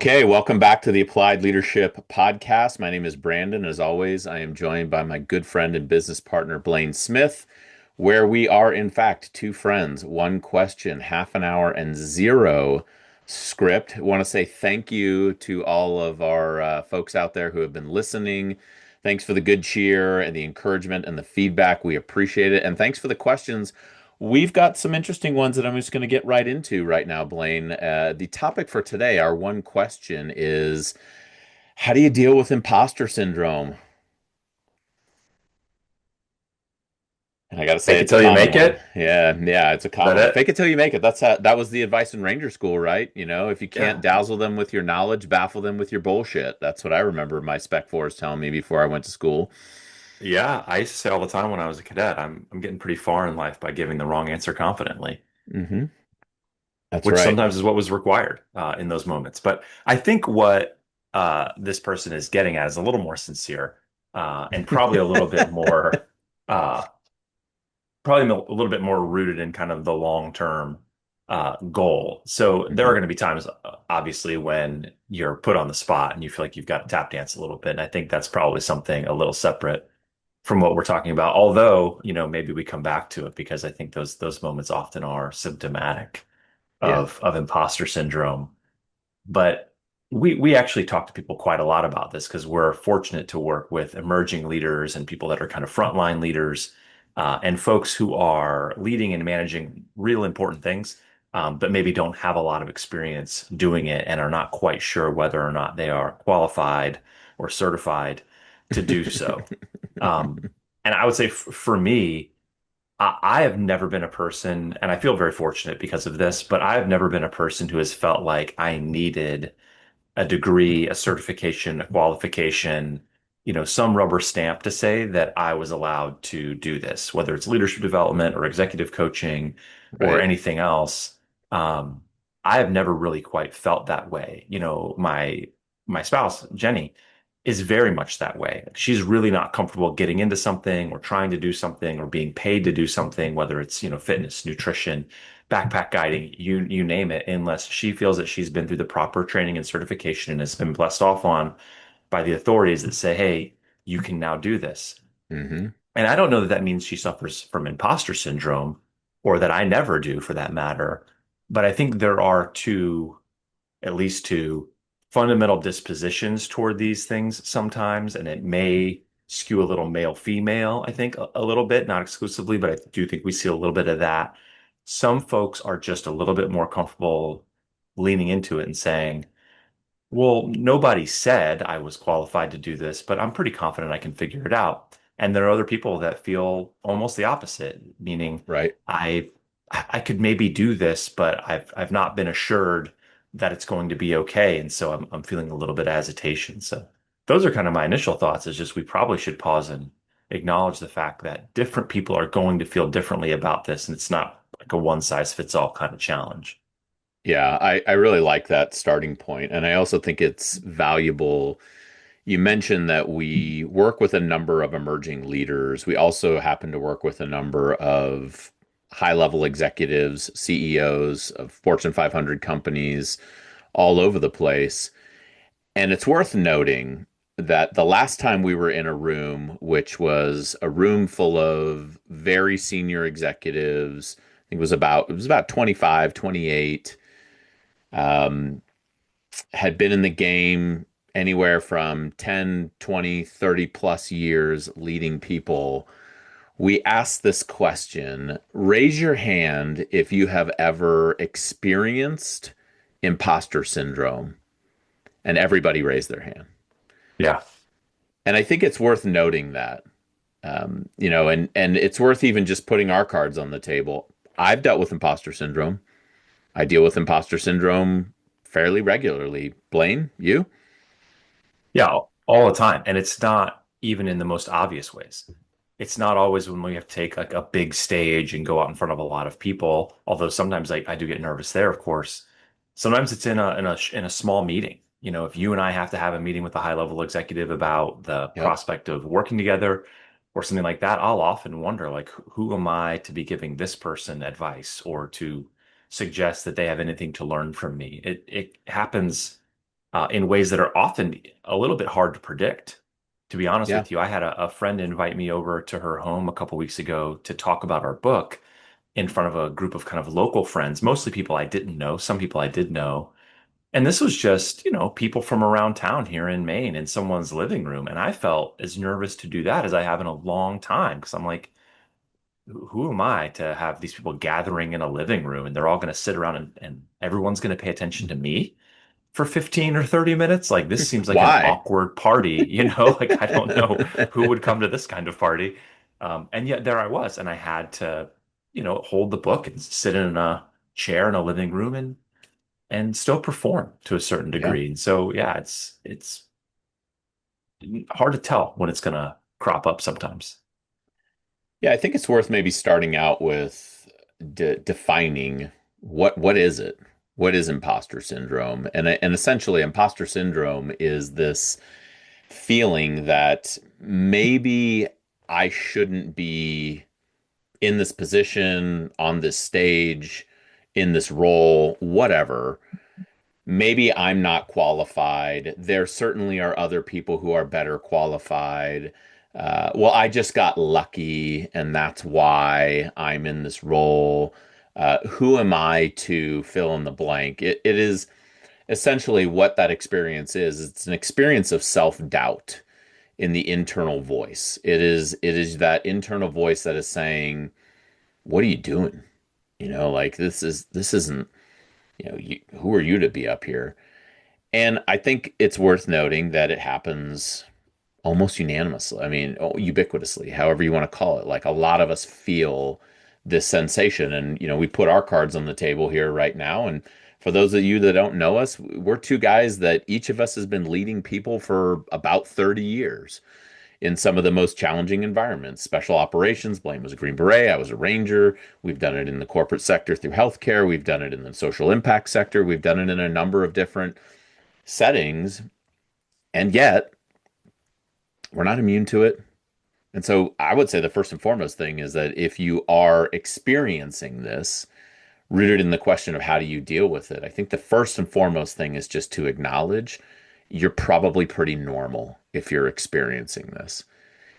Okay, welcome back to the Applied Leadership Podcast. My name is Brandon. As always, I am joined by my good friend and business partner, Blaine Smith, where we are, in fact, two friends, one question, half an hour, and zero script. I want to say thank you to all of our folks out there who have been listening. Thanks for the good cheer and the encouragement and the feedback. We appreciate it. And thanks for the questions. We've got some interesting ones that I'm just going to get right into right now, Blaine. The topic for today, our one question is, how do you deal with imposter syndrome? And I got to say, Fake it it's a till you common make one. it. Is Yeah, it's a that common one. it? Fake it till you make it. That was the advice in Ranger School, right? If you can't Yeah. dazzle them with your knowledge, baffle them with your bullshit. That's what I remember my Spec Force telling me before I went to school. Yeah. I used to say all the time when I was a cadet, I'm getting pretty far in life by giving the wrong answer confidently, Hmm. That's which right. sometimes is what was required in those moments. But I think what this person is getting at is a little more sincere and probably a little bit more uh, probably a little bit more rooted in kind of the long-term goal. So there are Hmm. going to be times, obviously, when you're put on the spot and you feel like you've got to tap dance a little bit. And I think that's probably something a little separate from what we're talking about. Although, maybe we come back to it because I think those moments often are symptomatic Yeah, of imposter syndrome. But we actually talk to people quite a lot about this because we're fortunate to work with emerging leaders and people that are kind of frontline leaders and folks who are leading and managing real important things, but maybe don't have a lot of experience doing it and are not quite sure whether or not they are qualified or certified to do so. Um, and I would say for me, I have never been a person, and I feel very fortunate because of this, but I have never been a person who has felt like I needed a degree, a certification, a qualification, some rubber stamp to say that I was allowed to do this, whether it's leadership development or executive coaching or right. anything else. Um, I have never really quite felt that way. My spouse, Jenny, is very much that way. She's really not comfortable getting into something or trying to do something or being paid to do something, whether it's, fitness, nutrition, backpack guiding, you name it, unless she feels that she's been through the proper training and certification and has been blessed off on by the authorities that say, hey, you can now do this. Hmm. And I don't know that that means she suffers from imposter syndrome or that I never do for that matter. But I think there are at least two fundamental dispositions toward these things sometimes, and it may skew a little male female, I think, a little bit, not exclusively, but I do think we see a little bit of that. Some folks are just a little bit more comfortable leaning into it and saying, well, nobody said I was qualified to do this, but I'm pretty confident I can figure it out. And there are other people that feel almost the opposite, meaning Right. I I could maybe do this, but I've not been assured that it's going to be okay. And so I'm feeling a little bit of hesitation. So those are kind of my initial thoughts, is just we probably should pause and acknowledge the fact that different people are going to feel differently about this, and it's not like a one size fits all kind of challenge. Yeah, I really like that starting point. And I also think it's valuable. You mentioned that we work with a number of emerging leaders. We also happen to work with a number of high-level executives, CEOs of Fortune 500 companies all over the place. And it's worth noting that the last time we were in a room, which was a room full of very senior executives, I think it was about 25, 28, um, had been in the game anywhere from 10, 20, 30 plus years leading people. We asked this question: raise your hand if you have ever experienced imposter syndrome. And everybody raised their hand. Yeah. And I think it's worth noting that, and it's worth even just putting our cards on the table. I've dealt with imposter syndrome. I deal with imposter syndrome fairly regularly. Blaine, you? Yeah, all the time. And it's not even in the most obvious ways. It's not always when we have to take like a big stage and go out in front of a lot of people, although sometimes I do get nervous there, of course. Sometimes it's in a small meeting. If you and I have to have a meeting with a high level executive about the Yep. prospect of working together or something like that, I'll often wonder like who am I to be giving this person advice or to suggest that they have anything to learn from me? It happens in ways that are often a little bit hard to predict. To be honest Yeah. with you, I had a friend invite me over to her home a couple weeks ago to talk about our book in front of a group of kind of local friends, mostly people I didn't know, some people I did know. And this was just, people from around town here in Maine in someone's living room. And I felt as nervous to do that as I have in a long time because I'm like, who am I to have these people gathering in a living room and they're all going to sit around and everyone's going to pay attention to me for 15 or 30 minutes? Like, this seems like an Why? awkward party, Like, I don't know who would come to this kind of party. And yet there I was, and I had to, hold the book and sit in a chair in a living room and still perform to a certain Yeah. degree. And so, yeah, it's hard to tell when it's going to crop up sometimes. Yeah, I think it's worth maybe starting out with defining what is it? What is imposter syndrome? And essentially, imposter syndrome is this feeling that maybe I shouldn't be in this position, on this stage, in this role, whatever. Maybe I'm not qualified. There certainly are other people who are better qualified. Well, I just got lucky, and that's why I'm in this role. Who am I to fill in the blank? It is essentially what that experience is. It's an experience of self-doubt in the internal voice. It is that internal voice that is saying, "What are you doing? Like this isn't, who are you to be up here?" And I think it's worth noting that it happens almost unanimously. I mean, ubiquitously, however you want to call it. Like a lot of us feel this sensation. And, we put our cards on the table here right now. And for those of you that don't know us, we're two guys that each of us has been leading people for about 30 years in some of the most challenging environments. Special operations, Blaine was a Green Beret, I was a Ranger. We've done it in the corporate sector through healthcare. We've done it in the social impact sector. We've done it in a number of different settings, and yet we're not immune to it. And so I would say the first and foremost thing is that if you are experiencing this, rooted in the question of how do you deal with it, I think the first and foremost thing is just to acknowledge you're probably pretty normal if you're experiencing this.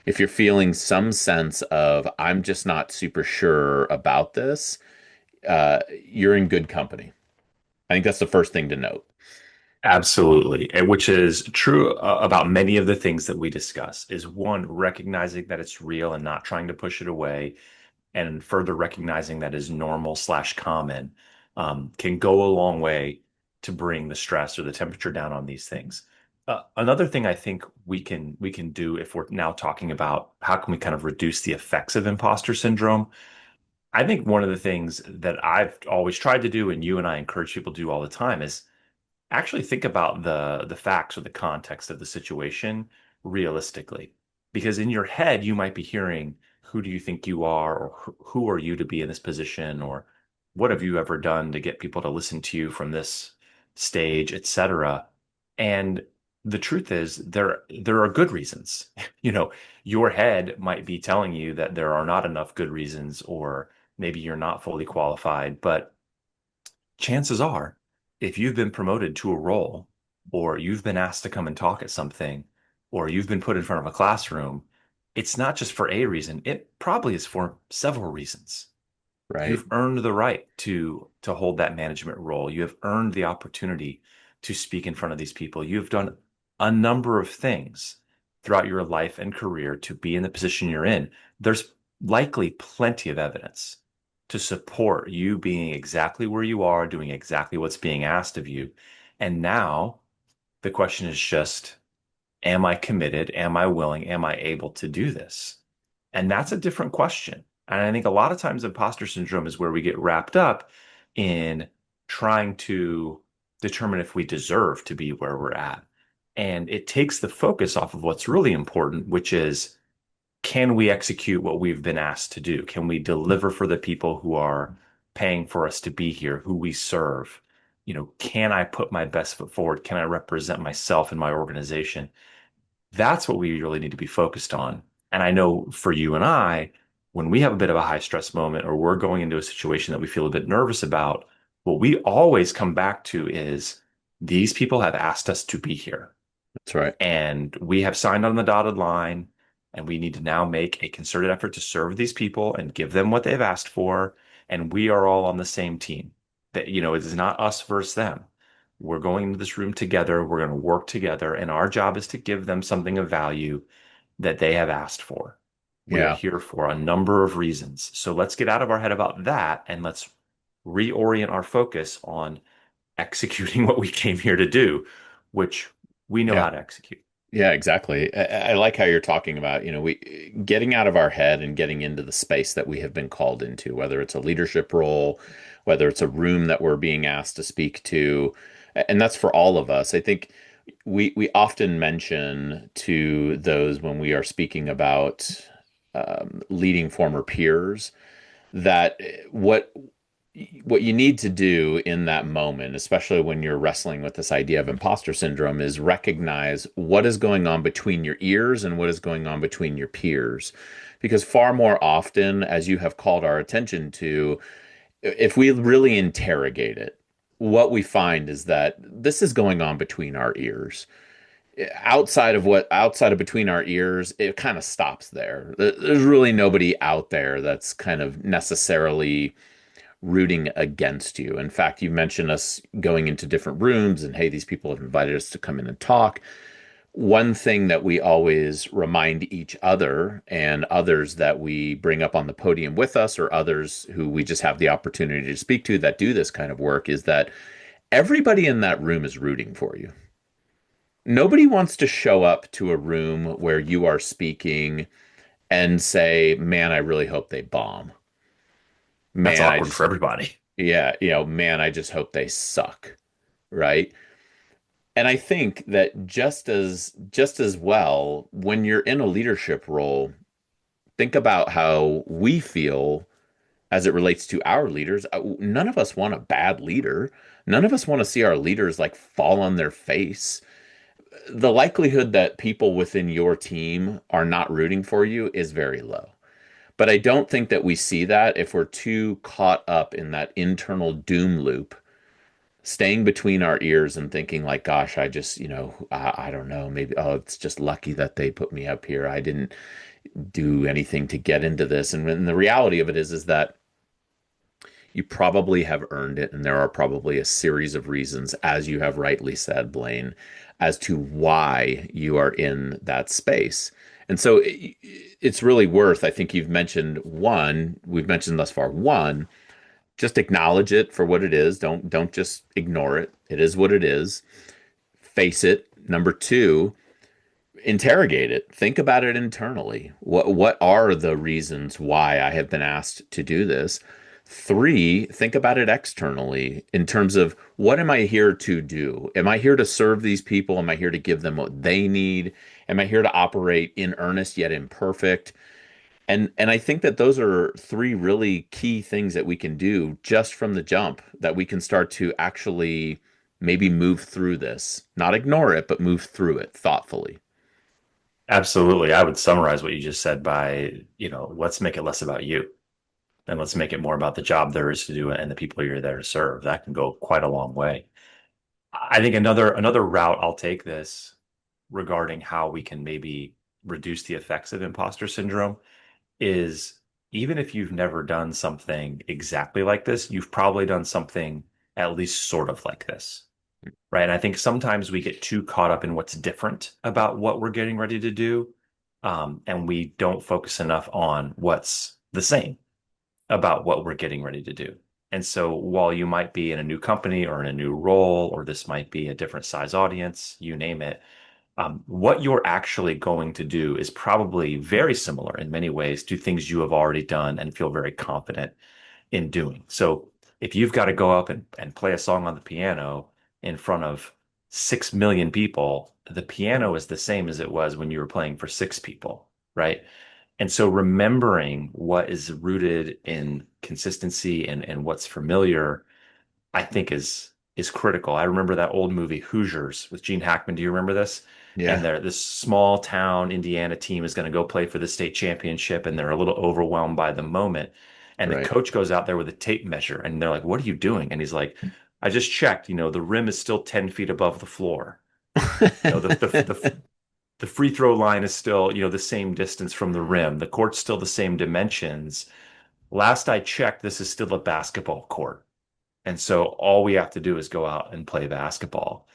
If you're feeling some sense of, I'm just not super sure about this, you're in good company. I think that's the first thing to note, Absolutely. And which is true about many of the things that we discuss is one, recognizing that it's real and not trying to push it away, and further recognizing that is normal slash common, can go a long way to bring the stress or the temperature down on these things. Another thing I think we can do if we're now talking about how can we kind of reduce the effects of imposter syndrome. I think one of the things that I've always tried to do, and you and I encourage people to do all the time, is actually think about the facts or the context of the situation realistically. Because in your head, you might be hearing, who do you think you are, or who are you to be in this position, or what have you ever done to get people to listen to you from this stage, etc. And the truth is, there are good reasons. You know, your head might be telling you that there are not enough good reasons, or maybe you're not fully qualified, but chances are, if you've been promoted to a role, or you've been asked to come and talk at something, or you've been put in front of a classroom, it's not just for a reason. It probably is for several reasons. right? You've earned the right to hold that management role. You have earned the opportunity to speak in front of these people. You've done a number of things throughout your life and career to be in the position you're in. There's likely plenty of evidence to support you being exactly where you are, doing exactly what's being asked of you. And now the question is just, am I committed? Am I willing? Am I able to do this? And that's a different question. And I think a lot of times imposter syndrome is where we get wrapped up in trying to determine if we deserve to be where we're at. And it takes the focus off of what's really important, which is, can we execute what we've been asked to do? Can we deliver for the people who are paying for us to be here, who we serve? Can I put my best foot forward? Can I represent myself and my organization? That's what we really need to be focused on. And I know for you and I, when we have a bit of a high stress moment or we're going into a situation that we feel a bit nervous about, what we always come back to is these people have asked us to be here. That's right. And we have signed on the dotted line, and we need to now make a concerted effort to serve these people and give them what they've asked for. And we are all on the same team. That, it is not us versus them. We're going into this room together. We're going to work together, and our job is to give them something of value that they have asked for. We are Yeah. here for a number of reasons. So let's get out of our head about that and let's reorient our focus on executing what we came here to do, which we know Yeah. how to execute. Yeah, exactly. I like how you're talking about, we getting out of our head and getting into the space that we have been called into, whether it's a leadership role, whether it's a room that we're being asked to speak to, and that's for all of us. I think we often mention to those when we are speaking about leading former peers that what you need to do in that moment, especially when you're wrestling with this idea of imposter syndrome, is recognize what is going on between your ears and what is going on between your peers. Because far more often, as you have called our attention to, if we really interrogate it, what we find is that this is going on between our ears. Outside of between our ears, it kind of stops there. There's really nobody out there that's kind of necessarily rooting against you. In fact, you mentioned us going into different rooms and hey, these people have invited us to come in and talk. One thing that we always remind each other and others that we bring up on the podium with us, or others who we just have the opportunity to speak to that do this kind of work, is that everybody in that room is rooting for you. Nobody wants to show up to a room where you are speaking and say, man, I really hope they bomb. That's Man, I awkward for just, everybody. yeah, man, I just hope they suck. Right. And I think that just as well, when you're in a leadership role, think about how we feel as it relates to our leaders. None of us want a bad leader. None of us want to see our leaders like fall on their face. The likelihood that people within your team are not rooting for you is very low. But I don't think that we see that if we're too caught up in that internal doom loop, staying between our ears and thinking like, gosh, I just, I don't know, maybe, oh, it's just lucky that they put me up here. I didn't do anything to get into this. And the reality of it is that you probably have earned it. And there are probably a series of reasons, as you have rightly said, Blaine, as to why you are in that space. And so it's really worth, I think we've mentioned thus far, one, just acknowledge it for what it is. Don't just ignore it. It is what it is. Face it. Number two, interrogate it. Think about it internally. What are the reasons why I have been asked to do this? Three, think about it externally in terms of what am I here to do? Am I here to serve these people? Am I here to give them what they need? Am I here to operate in earnest yet imperfect? And I think that those are three really key things that we can do just from the jump, that we can start to actually maybe move through this, not ignore it, but move through it thoughtfully. Absolutely. I would summarize what you just said by, let's make it less about you and let's make it more about the job there is to do and the people you're there to serve. That can go quite a long way. I think another route I'll take this regarding how we can maybe reduce the effects of imposter syndrome is even if you've never done something exactly like this, you've probably done something at least sort of like this, right? And I think sometimes we get too caught up in what's different about what we're getting ready to do, and we don't focus enough on what's the same about what we're getting ready to do. And so while you might be in a new company or in a new role, or this might be a different size audience, you name it, what you're actually going to do is probably very similar in many ways to things you have already done and feel very confident in doing. So if you've got to go up and play a song on the piano in front of 6 million people, the piano is the same as it was when you were playing for six people, right? And so remembering what is rooted in consistency and what's familiar, I think is critical. I remember that old movie Hoosiers with Gene Hackman. Do you remember this? And Yeah, this small town Indiana team is going to go play for the state championship, and they're a little overwhelmed by the moment. And the right. coach goes out there with a tape measure, and they're like, "What are you doing?" And he's like, I just checked, the rim is still 10 feet above the floor. You know, the free throw line is still, the same distance from the rim. The court's still the same dimensions. Last I checked, this is still a basketball court. And so all we have to do is go out and play basketball.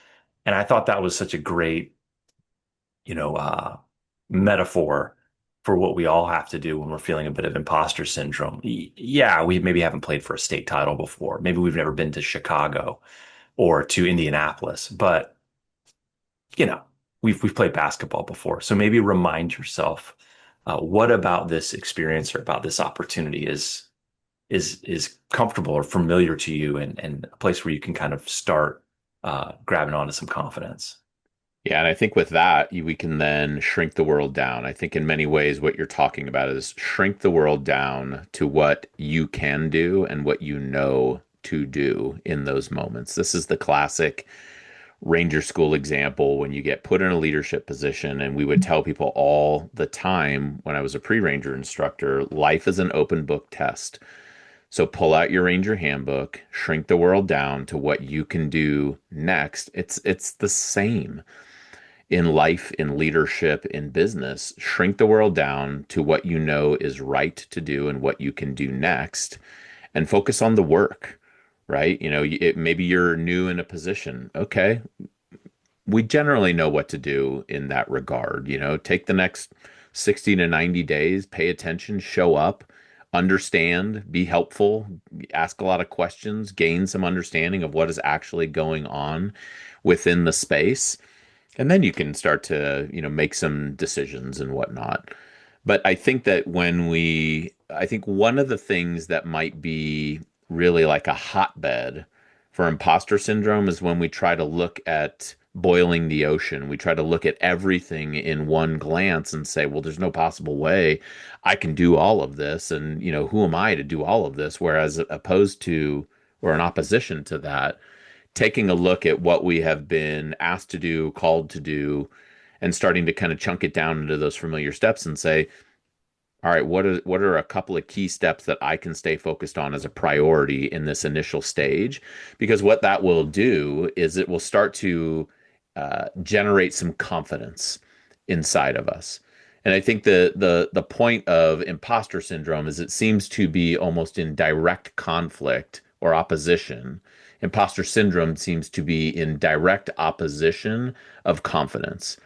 And I thought that was such a great, you know, uh, metaphor for what we all have to do when we're feeling a bit of imposter syndrome. Yeah, we maybe haven't played for a state title before. Maybe we've never been to Chicago or to Indianapolis, but you know, we've played basketball before. So maybe remind yourself, what about this experience or about this opportunity is comfortable or familiar to you, and a place where you can kind of start grabbing onto some confidence. Yeah, and I think with that, we can then shrink the world down. I think in many ways, what you're talking about is shrink the world down to what you can do and what you know to do in those moments. This is the classic Ranger School example when you get put in a leadership position. And we would tell people all the time when I was a pre-Ranger instructor, life is an open book test. So pull out your Ranger handbook, shrink the world down to what you can do next. It's the same in life, in leadership, in business. Shrink the world down to what you know is right to do and what you can do next, and focus on the work, right? Maybe you're new in a position. Okay, we generally know what to do in that regard. Take the next 60 to 90 days, pay attention, show up, understand, be helpful, ask a lot of questions, gain some understanding of what is actually going on within the space, and then you can start to make some decisions and whatnot. But I think that I think one of the things that might be really like a hotbed for imposter syndrome is when we try to look at boiling the ocean. We try to look at everything in one glance and say, well, there's no possible way I can do all of this. And, who am I to do all of this? Whereas opposed to, or in opposition to that, taking a look at what we have been asked to do, called to do, and starting to kind of chunk it down into those familiar steps and say, all right, what are a couple of key steps that I can stay focused on as a priority in this initial stage? Because what that will do is it will start to generate some confidence inside of us. And I think the point of imposter syndrome is it seems to be almost in direct conflict or opposition. Imposter syndrome seems to be in direct opposition of confidence.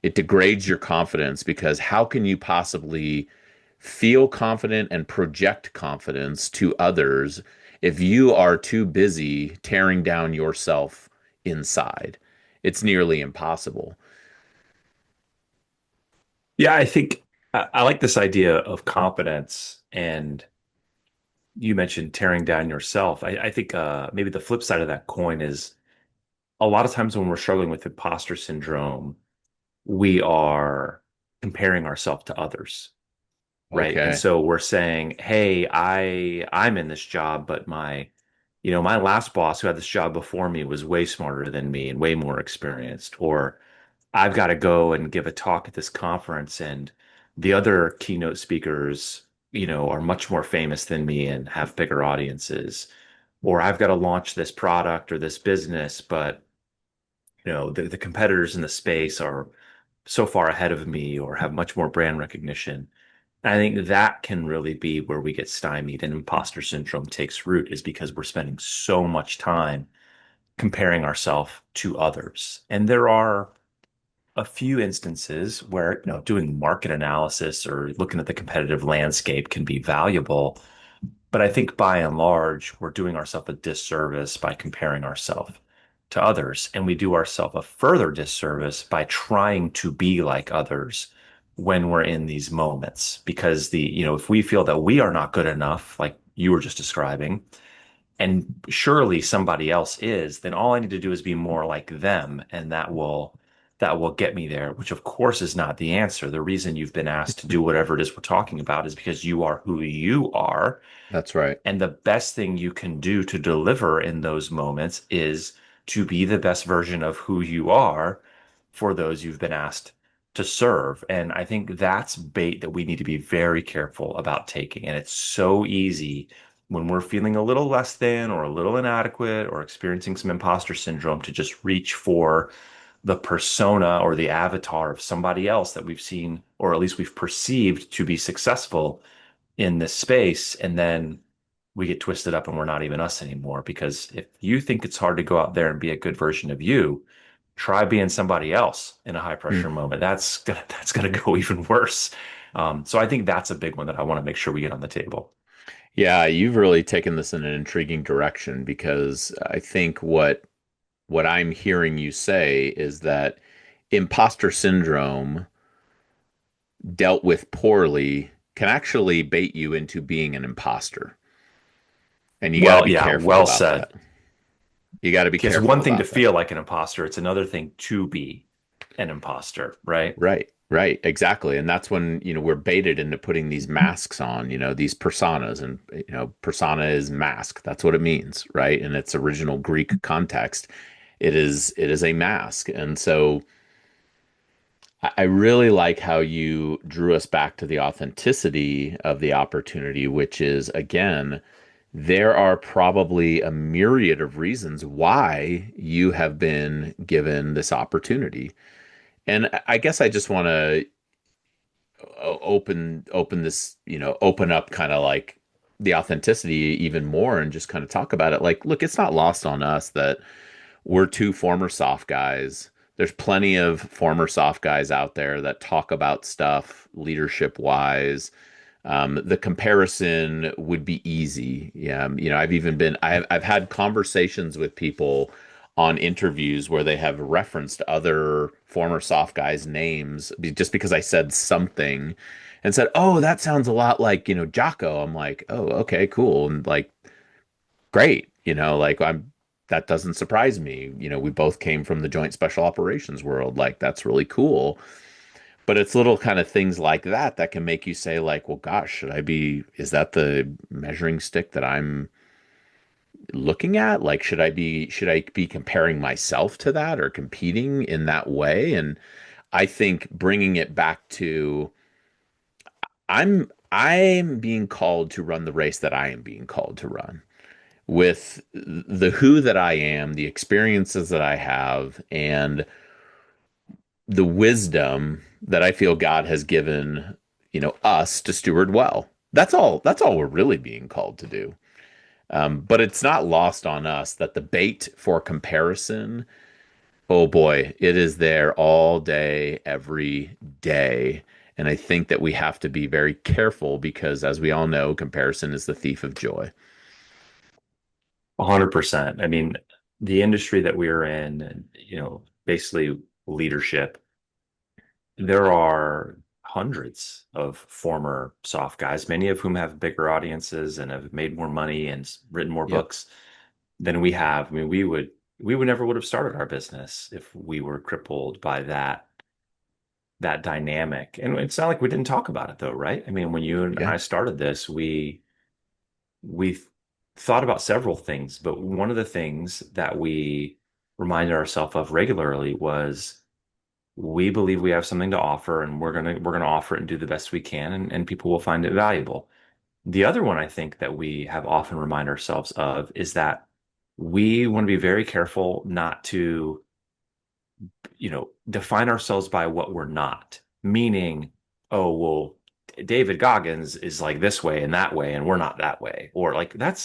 It degrades your confidence because how can you possibly feel confident and project confidence to others if you are too busy tearing down yourself inside? It's nearly impossible. Yeah, I think I like this idea of confidence. And you mentioned tearing down yourself. I think maybe the flip side of that coin is a lot of times when we're struggling with imposter syndrome, we are comparing ourselves to others, right? And Okay. so we're saying, "Hey, I'm in this job, but my last boss who had this job before me was way smarter than me and way more experienced." Or I've got to go and give a talk at this conference, and the other keynote speakers, are much more famous than me and have bigger audiences. Or I've got to launch this product or this business, but the competitors in the space are so far ahead of me or have much more brand recognition. And I think that can really be where we get stymied and imposter syndrome takes root, is because we're spending so much time comparing ourselves to others. And there are a few instances where, doing market analysis or looking at the competitive landscape can be valuable. But I think by and large, we're doing ourselves a disservice by comparing ourselves to others. And we do ourselves a further disservice by trying to be like others when we're in these moments. Because if we feel that we are not good enough, like you were just describing, and surely somebody else is, then all I need to do is be more like them, and that will get me there, which of course is not the answer. The reason you've been asked to do whatever it is we're talking about is because you are who you are. That's right. And the best thing you can do to deliver in those moments is to be the best version of who you are for those you've been asked to serve. And I think that's bait that we need to be very careful about taking. And it's so easy when we're feeling a little less than or a little inadequate or experiencing some imposter syndrome to just reach for the persona or the avatar of somebody else that we've seen, or at least we've perceived to be successful in this space. And then we get twisted up and we're not even us anymore. Because if you think it's hard to go out there and be a good version of you, try being somebody else in a high pressure Hmm. moment. That's gonna go even worse. So I think that's a big one that I want to make sure we get on the table. Yeah, you've really taken this in an intriguing direction because I think what I'm hearing you say is that imposter syndrome dealt with poorly can actually bait you into being an imposter. And you got to Well, be yeah, careful well about said. that. You got to be It's careful one thing to about that. feel like an imposter, it's another thing to be an imposter, right? Right, right, exactly. And that's when, we're baited into putting these masks on, these personas, and, persona is mask. That's what it means, right? In its original Greek context, it is a mask. And so I really like how you drew us back to the authenticity of the opportunity, which is, again, there are probably a myriad of reasons why you have been given this opportunity. And I guess I just want to open this, open up kind of like the authenticity even more and just kind of talk about it. Like, look, it's not lost on us that we're two former soft guys. There's plenty of former soft guys out there that talk about stuff leadership wise. The comparison would be easy. Yeah, I've had conversations with people on interviews where they have referenced other former soft guys' names just because I said something and said, "Oh, that sounds a lot like, Jocko." I'm like, "Oh, okay, cool." And like, great, like that doesn't surprise me. We both came from the joint special operations world. Like, that's really cool. But it's little kind of things like that that can make you say, like, well, gosh, is that the measuring stick that I'm looking at? Like, should I be comparing myself to that or competing in that way? And I think bringing it back to I'm being called to run the race that I am being called to run with the who that I am, the experiences that I have, and the wisdom that I feel God has given, us to steward well. That's all we're really being called to do. But it's not lost on us that the bait for comparison, oh boy, it is there all day, every day. And I think that we have to be very careful because, as we all know, comparison is the thief of joy. 100%. I mean, the industry that we're in, and, basically leadership, there are hundreds of former soft guys, many of whom have bigger audiences and have made more money and written more Yep. books than we have. I mean, we would never would have started our business if we were crippled by that dynamic. And it's not like we didn't talk about it though, right? I mean, when you and Yeah. I started this, we thought about several things, but one of the things that we reminded ourselves of regularly was we believe we have something to offer and we're gonna offer it and do the best we can, and people will find it valuable. The other one I think that we have often remind ourselves of is that we want to be very careful not to, define ourselves by what we're not. Meaning, oh, well, David Goggins is like this way and that way, and we're not that way. Or like that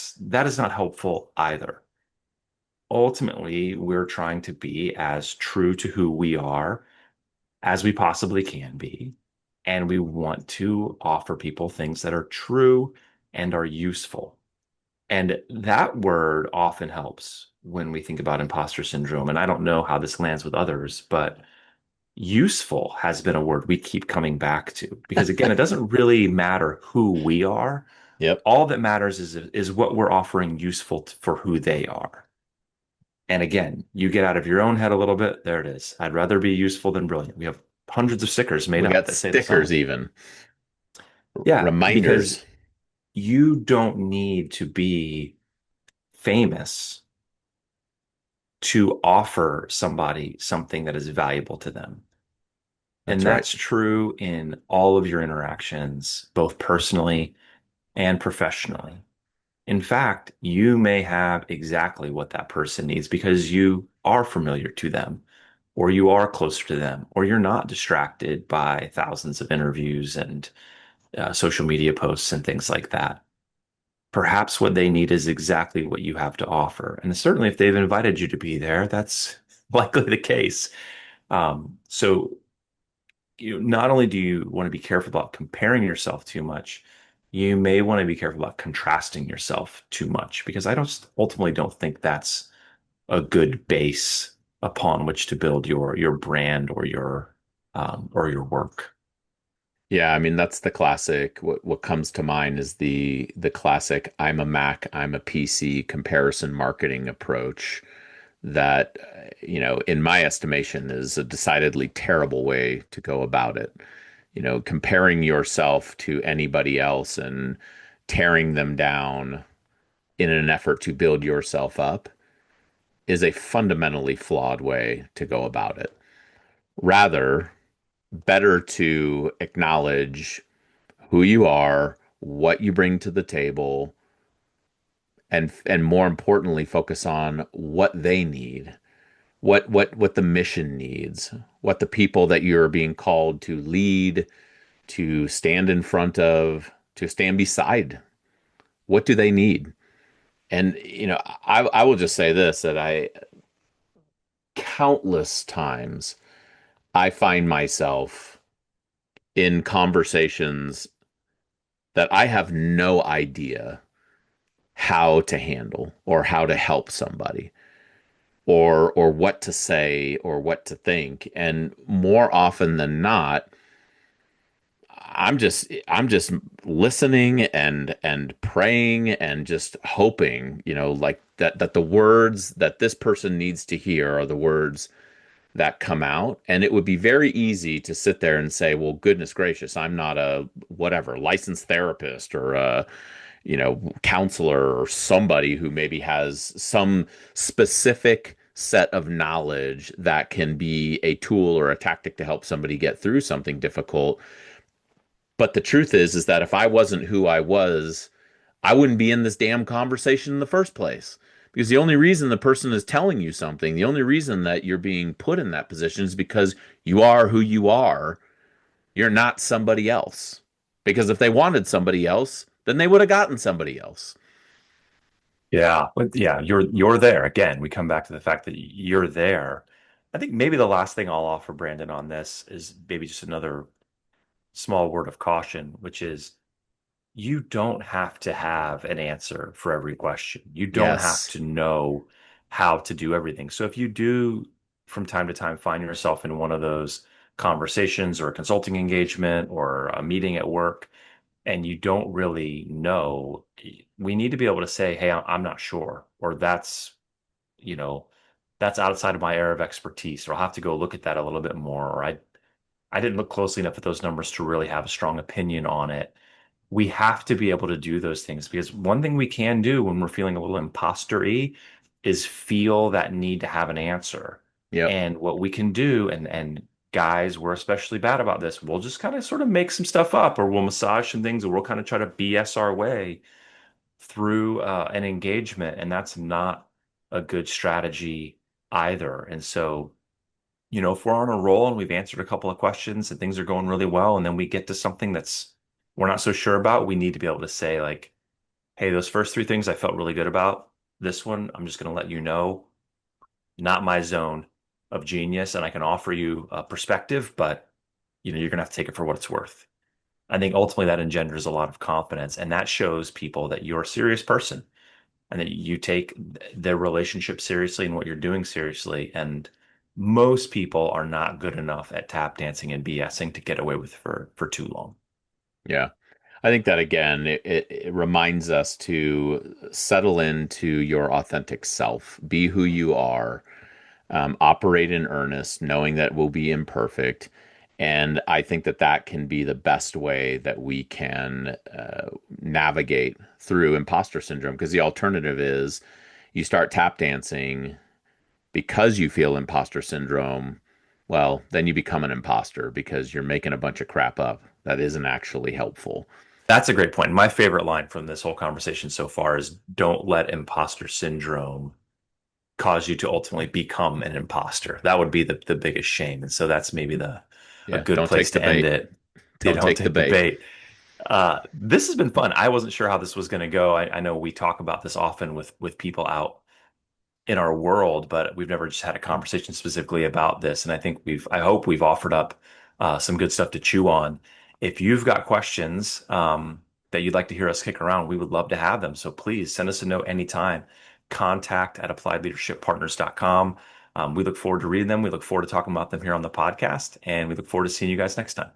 is not helpful either. Ultimately, we're trying to be as true to who we are as we possibly can be. And we want to offer people things that are true and are useful. And that word often helps when we think about imposter syndrome. And I don't know how this lands with others, but useful has been a word we keep coming back to because again, it doesn't really matter who we are. Yep. All that matters is what we're offering useful for who they are. And again, you get out of your own head a little bit. There it is. I'd rather be useful than brilliant. We have hundreds of stickers made We up got that say the stickers same. even. Yeah, because Reminders. you don't need to be famous to offer somebody something that is valuable to them. That's And right. that's true in all of your interactions, both personally and professionally. In fact, you may have exactly what that person needs because you are familiar to them, or you are closer to them, or you're not distracted by thousands of interviews and social media posts and things like that. Perhaps what they need is exactly what you have to offer. And certainly, if they've invited you to be there, that's likely the case. So, not only do you want to be careful about comparing yourself too much, you may want to be careful about contrasting yourself too much because I don't ultimately don't think that's a good base upon which to build your brand or your work. Yeah, I mean that's the classic. What comes to mind is the classic I'm a Mac, I'm a PC comparison marketing approach that in my estimation is a decidedly terrible way to go about it. Comparing yourself to anybody else and tearing them down in an effort to build yourself up is a fundamentally flawed way to go about it. Rather, better to acknowledge who you are, what you bring to the table, and more importantly, focus on what they need, what the mission needs, what the people that you're being called to lead, to stand in front of, to stand beside. What do they need? And I will just say this that I countless times I find myself in conversations that I have no idea how to handle or how to help somebody or what to say or what to think. And more often than not, I'm just listening and praying and just hoping, like that the words that this person needs to hear are the words that come out. And it would be very easy to sit there and say, well, goodness gracious, I'm not a whatever licensed therapist or a counselor or somebody who maybe has some specific set of knowledge that can be a tool or a tactic to help somebody get through something difficult. But the truth is that if I wasn't who I was, I wouldn't be in this damn conversation in the first place. Because the only reason the person is telling you something, the only reason that you're being put in that position is because you are who you are. You're not somebody else. Because if they wanted somebody else, then they would have gotten somebody else. Yeah, but yeah, you're there. Again, we come back to the fact that you're there. I think maybe the last thing I'll offer Brandon on this is maybe just another small word of caution, which is you don't have to have an answer for every question. You don't have Yes. to know how to do everything. So if you do from time to time find yourself in one of those conversations or a consulting engagement or a meeting at work and you don't really know, we need to be able to say, "Hey, I'm not sure," or you know, that's outside of my area of expertise, or I'll have to go look at that a little bit more, or I didn't look closely enough at those numbers to really have a strong opinion on it. We have to be able to do those things because one thing we can do when we're feeling a little imposter-y is feel that need to have an answer. Yep. And what we can do, and guys, we're especially bad about this. We'll just kind of sort of make some stuff up or we'll massage some things or we'll kind of try to BS our way through an engagement. And that's not a good strategy either. And so if we're on a roll and we've answered a couple of questions and things are going really well, and then we get to something that's we're not so sure about, we need to be able to say like, hey, those first three things I felt really good about. This one, I'm just going to let you know, not my zone of genius, and I can offer you a perspective, but you're going to have to take it for what it's worth. I think ultimately that engenders a lot of confidence, and that shows people that you're a serious person and that you take their relationship seriously and what you're doing seriously. And most people are not good enough at tap dancing and BSing to get away with for too long. Yeah. I think that again, it reminds us to settle into your authentic self, be who you are, operate in earnest, knowing that we'll be imperfect. And I think that that can be the best way that we can navigate through imposter syndrome. Because the alternative is you start tap dancing because you feel imposter syndrome. Well, then you become an imposter because you're making a bunch of crap up that isn't actually helpful. That's a great point. My favorite line from this whole conversation so far is don't let imposter syndrome cause you to ultimately become an imposter. That would be the biggest shame. And so that's maybe the a Yeah, good don't place take the to end bait. it. You Don't don't take the take the bait. bait. This has been fun. I wasn't sure how this was going to go. I know we talk about this often with people out in our world, but we've never just had a conversation specifically about this. And I think I hope we've offered up some good stuff to chew on. If you've got questions that you'd like to hear us kick around, we would love to have them. So please send us a note anytime. Contact at appliedleadershippartners.com. We look forward to reading them. We look forward to talking about them here on the podcast, and we look forward to seeing you guys next time.